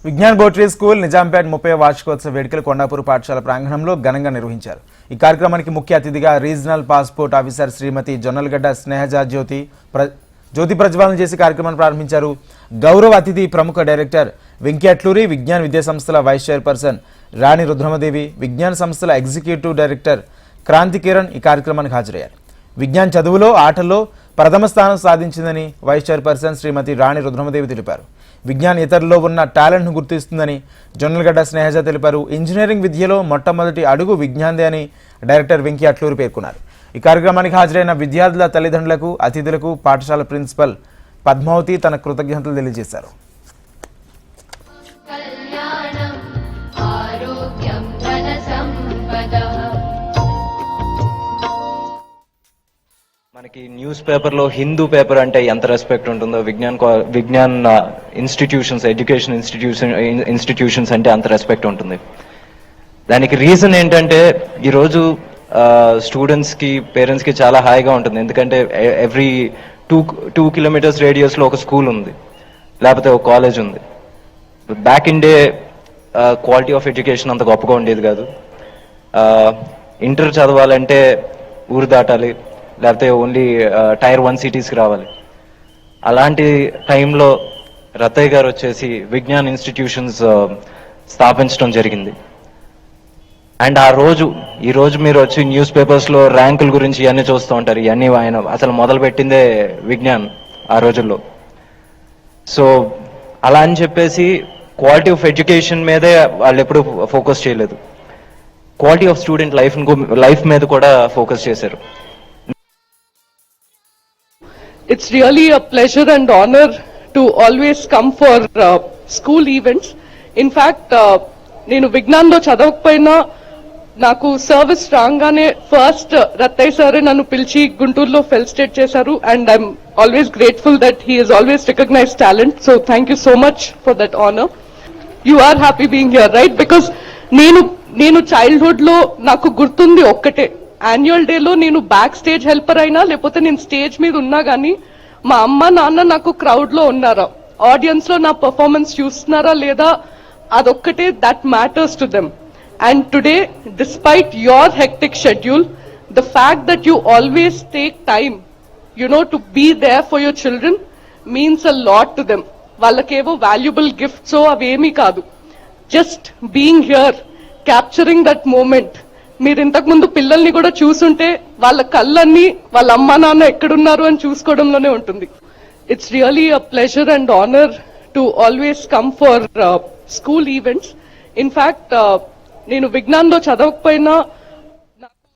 Vignan బోటరీ school Nizampet 30వ వార్షికోత్సవ వేడుకలు కొండాపూర్ పాఠశాల ప్రాంగణంలో ఘనంగా నిర్వహించారు. ఈ కార్యక్రమానికి ముఖ్య అతిథిగా రీజనల్ పాస్పోర్ట్ ఆఫీసర్ శ్రీమతి జొన్నలగడ్డ స్నేహజ జ్యోతి ప్రజ్వలన చేసి కార్యక్రమాన్ని ప్రారంభించారు. గౌరవ అతిథి ప్రముఖ డైరెక్టర్ వెంకీ అట్లూరి, విజ్ఞాన్ విద్యా సంస్థల వైస్ చైర్పర్సన్ రాణి రుద్రమదేవి, విజ్ఞాన్ సంస్థల ఎగ్జిక్యూటివ్ డైరెక్టర్ క్రాంతి కిరణ్ ఈ కార్యక్రమానికి హాజరయ్యారు. విజ్ఞాన్ చదువులో, ఆటల్లో ప్రథమ స్థానం సాధించిందని వైస్ చైర్పర్సన్ శ్రీమతి రాణి రుద్రమదేవి తెలిపారు. విజ్ఞాన్ ఇతరుల్లో ఉన్న టాలెంట్ను గుర్తిస్తుందని జొన్నలగడ్డ స్నేహజ తెలిపారు. ఇంజనీరింగ్ విద్యలో మొట్టమొదటి అడుగు విజ్ఞాన్దే అని డైరెక్టర్ వెంకీ అట్లూరి పేర్కొన్నారు. ఈ కార్యక్రమానికి హాజరైన విద్యార్థుల తల్లిదండ్రులకు, అతిథులకు పాఠశాల ప్రిన్సిపల్ పద్మావతి తన కృతజ్ఞతలు తెలియజేశారు. మనకి న్యూస్ పేపర్లో హిందూ పేపర్ అంటే ఎంత రెస్పెక్ట్ ఉంటుందో విజ్ఞాన్ ఇన్స్టిట్యూషన్స్, ఎడ్యుకేషన్ ఇన్స్టిట్యూషన్స్ అంటే అంత రెస్పెక్ట్ ఉంటుంది. దానికి రీజన్ ఏంటంటే ఈరోజు స్టూడెంట్స్కి, పేరెంట్స్కి చాలా హాయిగా ఉంటుంది. ఎందుకంటే ఎవ్రీ 2 కిలోమీటర్స్ రేడియస్లో ఒక స్కూల్ ఉంది, లేకపోతే ఒక కాలేజ్ ఉంది. Back in day quality of education అంత గొప్పగా ఉండేది కాదు. ఇంటర్ చదవాలంటే ఊరు దాటాలి, లేకపోతే ఓన్లీ టైర్ 1 సిటీస్కి రావాలి. అలాంటి టైంలో రత్తయ్య గారు వచ్చేసి విజ్ఞాన్ ఇన్స్టిట్యూషన్స్ స్థాపించడం జరిగింది. అండ్ ఈ రోజు మీరు వచ్చి న్యూస్ పేపర్స్లో ర్యాంకుల గురించి ఇవన్నీ చూస్తూ ఉంటారు. ఇవన్నీ ఆయన అసలు మొదలు పెట్టిందే విజ్ఞాన్ ఆ రోజుల్లో. సో అలా అని చెప్పేసి క్వాలిటీ ఆఫ్ ఎడ్యుకేషన్ మీదే వాళ్ళు ఎప్పుడు ఫోకస్ చేయలేదు, క్వాలిటీ ఆఫ్ స్టూడెంట్ లైఫ్ మీద కూడా ఫోకస్ చేశారు. It's really a pleasure and honor to always come for school events. In fact, నేను విజ్ఞాన్లో చదవకపోయినా నాకు సర్వీస్ రాగానే ఫస్ట్ రత్తయ్య సార్ నన్ను పిలిచి గుంటూరులో ఫెలిసిటేట్ చేశారు. And I'm always grateful that he is always recognised talent. So thank you so much for that honour. You are happy being here, right? Because నేను childhood లో నాకు గుర్తుంది ఒక్కటే, యాన్యువల్ డేలో నేను బ్యాక్ స్టేజ్ హెల్పర్ అయినా, లేకపోతే నేను స్టేజ్ మీద ఉన్నా గానీ మా అమ్మ నాన్న నాకు క్రౌడ్ లో ఉన్నారా, ఆడియన్స్ లో నా పర్ఫార్మెన్స్ చూస్తున్నారా లేదా, అదొక్కటే that matters to them. And today, despite your hectic schedule, the fact that you always take time to be there for your children means a lot to them. వాళ్ళకేవో valuable gifts అవేమీ కాదు, just being here, capturing that moment. మీరు ఇంతకు ముందు పిల్లల్ని కూడా చూసుంటే వాళ్ళ కళ్ళన్నీ వాళ్ళ అమ్మా నాన్న ఎక్కడున్నారు అని చూసుకోవడంలోనే ఉంటుంది. It's really a pleasure and honour to always come for school events. In fact నేను విజ్ఞాన్లో చదవకపోయినా